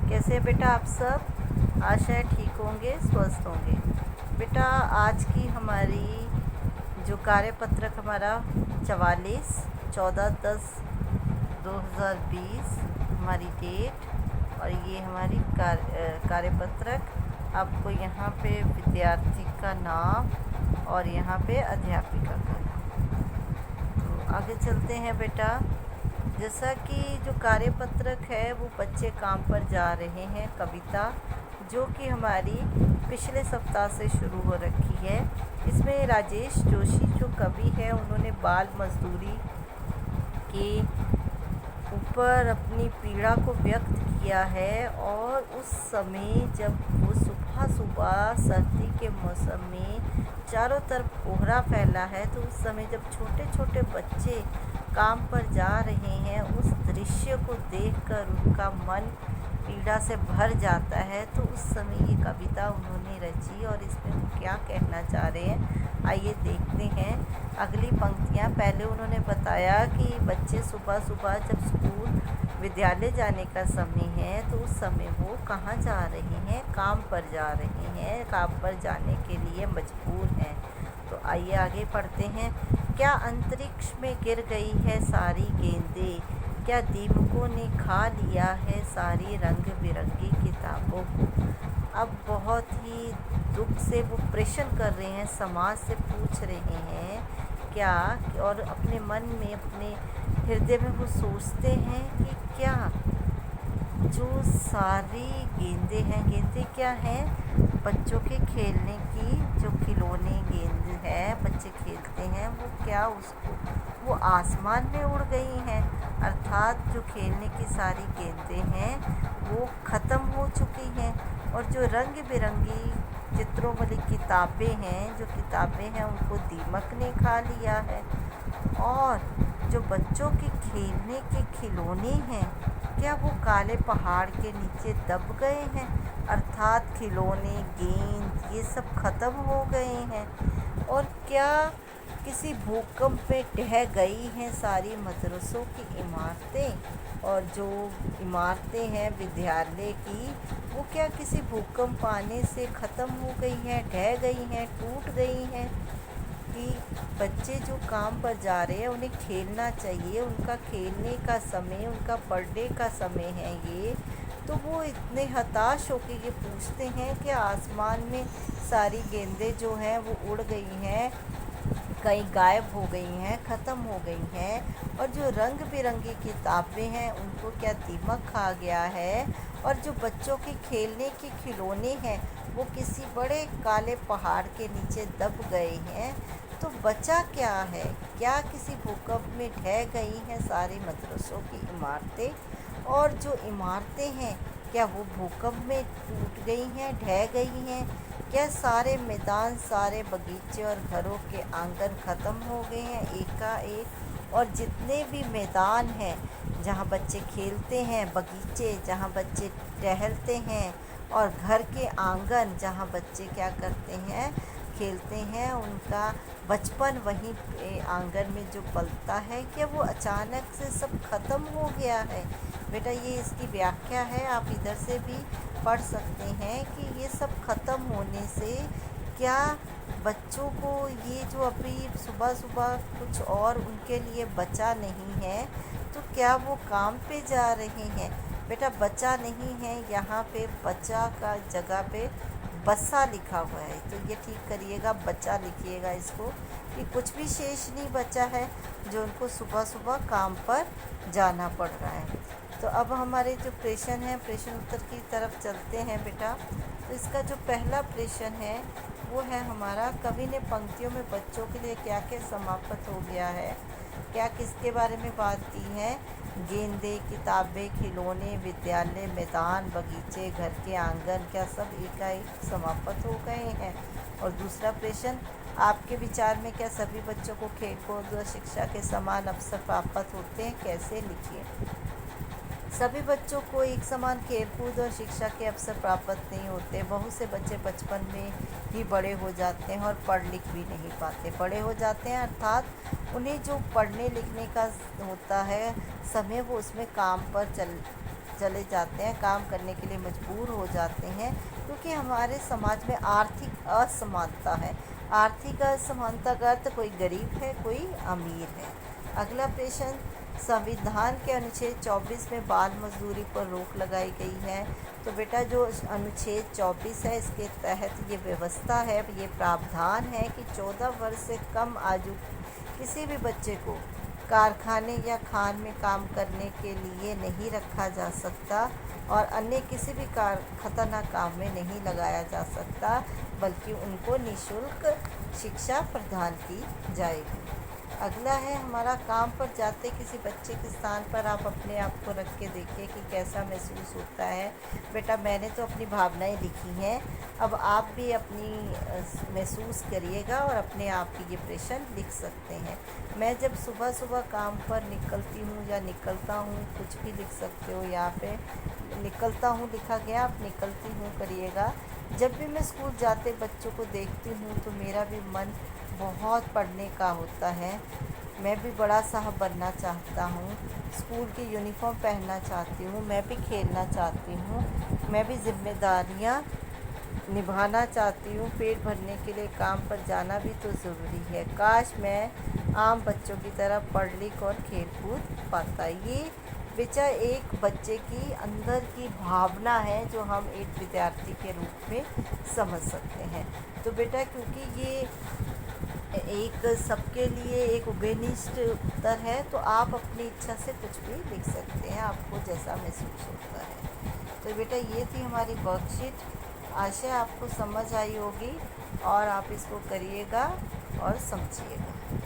कैसे हैं बेटा आप सब? आशा है ठीक होंगे, स्वस्थ होंगे। बेटा आज की हमारी जो कार्यपत्रक हमारा 44 14/10/2020 हमारी डेट और ये हमारी कार्यपत्रक। आपको यहाँ पे विद्यार्थी का नाम और यहाँ पे अध्यापिका का नाम। तो आगे चलते हैं बेटा। जैसा कि जो कार्यपत्रक है वो बच्चे काम पर जा रहे हैं कविता, जो कि हमारी पिछले सप्ताह से शुरू हो रखी है। इसमें राजेश जोशी जो कवि है उन्होंने बाल मजदूरी के ऊपर अपनी पीड़ा को व्यक्त किया है। और उस समय जब वो सुबह सुबह सर्दी के मौसम में चारों तरफ कोहरा फैला है, तो उस समय जब छोटे छोटे बच्चे काम पर जा रहे हैं, उस दृश्य को देखकर उनका मन पीड़ा से भर जाता है। तो उस समय ये कविता उन्होंने रची और इसमें वो क्या कहना चाह रहे हैं आइए देखते हैं। अगली पंक्तियाँ पहले उन्होंने बताया कि बच्चे सुबह सुबह जब स्कूल विद्यालय जाने का समय है, तो उस समय वो कहाँ जा रहे हैं? काम पर जा रहे हैं, काम पर जाने के लिए मजबूर हैं। तो आइए आगे पढ़ते हैं। क्या अंतरिक्ष में गिर गई है सारी गेंदें, क्या दीमकों ने खा लिया है सारी रंग बिरंगी किताबों को। अब बहुत ही दुख से वो प्रश्न कर रहे हैं, समाज से पूछ रहे हैं क्या, और अपने मन में अपने हृदय में वो सोचते हैं कि क्या जो सारी गेंदें हैं, गेंदें क्या हैं? बच्चों के खेलने की जो खिलौने गेंद है बच्चे खेलते हैं, वो क्या उसको वो आसमान में उड़ गई हैं। अर्थात जो खेलने की सारी गेंदें हैं वो ख़त्म हो चुकी हैं। और जो रंग बिरंगी चित्रों वाली किताबें हैं, जो किताबें हैं उनको दीमक ने खा लिया है। और जो बच्चों के खेलने के खिलौने हैं, क्या वो काले पहाड़ के नीचे दब गए हैं? अर्थात खिलौने गेंद ये सब ख़त्म हो गए हैं। और क्या किसी भूकंप में ढह गई हैं सारी मदरसों की इमारतें? और जो इमारतें हैं विद्यालय की, वो क्या किसी भूकंप आने से ख़त्म हो गई हैं, ढह गई हैं, टूट गई हैं? कि बच्चे जो काम पर जा रहे हैं उन्हें खेलना चाहिए, उनका खेलने का समय, उनका पढ़ने का समय है ये। तो वो इतने हताश होकर ये पूछते हैं कि आसमान में सारी गेंदें जो हैं वो उड़ गई हैं, कहीं गायब हो गई हैं, ख़त्म हो गई हैं। और जो रंग बिरंगी किताबें हैं उनको क्या दीमक खा गया है? और जो बच्चों के खेलने के खिलौने हैं वो किसी बड़े काले पहाड़ के नीचे दब गए हैं। तो बचा क्या है? क्या किसी भूकंप में ढह गई हैं सारी मदरसों की इमारतें? और जो इमारतें हैं क्या वो भूकंप में टूट गई हैं, ढह गई हैं? क्या सारे मैदान, सारे बगीचे और घरों के आंगन ख़त्म हो गए हैं एकाएक? और जितने भी मैदान हैं जहाँ बच्चे खेलते हैं, बगीचे जहाँ बच्चे टहलते हैं, और घर के आंगन जहाँ बच्चे क्या करते हैं, खेलते हैं, उनका बचपन वहीं पे आंगन में जो पलता है, क्या वो अचानक से सब ख़त्म हो गया है? बेटा ये इसकी व्याख्या है, आप इधर से भी पढ़ सकते हैं कि ये सब ख़त्म होने से क्या बच्चों को ये जो अभी सुबह सुबह कुछ और उनके लिए बचा नहीं है, तो क्या वो काम पे जा रहे हैं? बेटा बचा नहीं है, यहाँ पे बचा का जगह पे बसा लिखा हुआ है, तो ये ठीक करिएगा, बचा लिखिएगा इसको, कि कुछ भी शेष नहीं बचा है जो उनको सुबह सुबह काम पर जाना पड़ रहा है। तो अब हमारे जो प्रश्न हैं, प्रश्न उत्तर की तरफ चलते हैं बेटा। तो इसका जो पहला प्रश्न है वो है हमारा, कवि ने पंक्तियों में बच्चों के लिए क्या क्या समाप्त हो गया है? क्या किसके बारे में बात की है? गेंदें, किताबें, खिलौने, विद्यालय, मैदान, बगीचे, घर के आंगन, क्या सब एकाएक समाप्त हो गए हैं? और दूसरा प्रश्न, आपके विचार में क्या सभी बच्चों को खेलकूद व शिक्षा के समान अवसर प्राप्त होते हैं? कैसे? लिखिए। सभी बच्चों को एक समान खेलकूद और शिक्षा के अवसर प्राप्त नहीं होते। बहुत से बच्चे बचपन में ही बड़े हो जाते हैं और पढ़ लिख भी नहीं पाते। बड़े हो जाते हैं अर्थात उन्हें जो पढ़ने लिखने का होता है समय, वो उसमें काम पर चले जाते हैं, काम करने के लिए मजबूर हो जाते हैं, क्योंकि हमारे समाज में आर्थिक असमानता है। आर्थिक असमानता का अर्थ कोई गरीब है, कोई अमीर है। अगला प्रश्न, संविधान के अनुच्छेद 24 में बाल मजदूरी पर रोक लगाई गई है। तो बेटा जो अनुच्छेद 24 है, इसके तहत ये व्यवस्था है, ये प्रावधान है कि 14 वर्ष से कम आयु किसी भी बच्चे को कारखाने या खान में काम करने के लिए नहीं रखा जा सकता और अन्य किसी भी खतरनाक काम में नहीं लगाया जा सकता, बल्कि उनको निःशुल्क शिक्षा प्रदान की जाएगी। अगला है हमारा, काम पर जाते किसी बच्चे के स्थान पर आप अपने आप को रख के देखिए कि कैसा महसूस होता है। बेटा मैंने तो अपनी भावनाएं लिखी हैं, अब आप भी अपनी महसूस करिएगा और अपने आप की ये प्रश्न लिख सकते हैं। मैं जब सुबह सुबह काम पर निकलती हूँ या निकलता हूँ, कुछ भी लिख सकते हो यहाँ पे। निकलता हूँ लिखा गया, आप निकलती हूँ करिएगा। जब भी मैं स्कूल जाते बच्चों को देखती हूँ तो मेरा भी मन बहुत पढ़ने का होता है। मैं भी बड़ा साहब बनना चाहता हूँ, स्कूल की यूनिफॉर्म पहनना चाहती हूँ, मैं भी खेलना चाहती हूँ, मैं भी जिम्मेदारियाँ निभाना चाहती हूँ। पेट भरने के लिए काम पर जाना भी तो ज़रूरी है। काश मैं आम बच्चों की तरह पढ़ लिख और खेल कूद पाता। ये बेटा एक बच्चे की अंदर की भावना है जो हम एक विद्यार्थी के रूप में समझ सकते हैं। तो बेटा क्योंकि ये एक सबके लिए एक उभयनिष्ठ उत्तर है, तो आप अपनी इच्छा से कुछ भी लिख सकते हैं, आपको जैसा महसूस होता है। तो बेटा ये थी हमारी वर्कशीट, आशा आपको समझ आई होगी और आप इसको करिएगा और समझिएगा।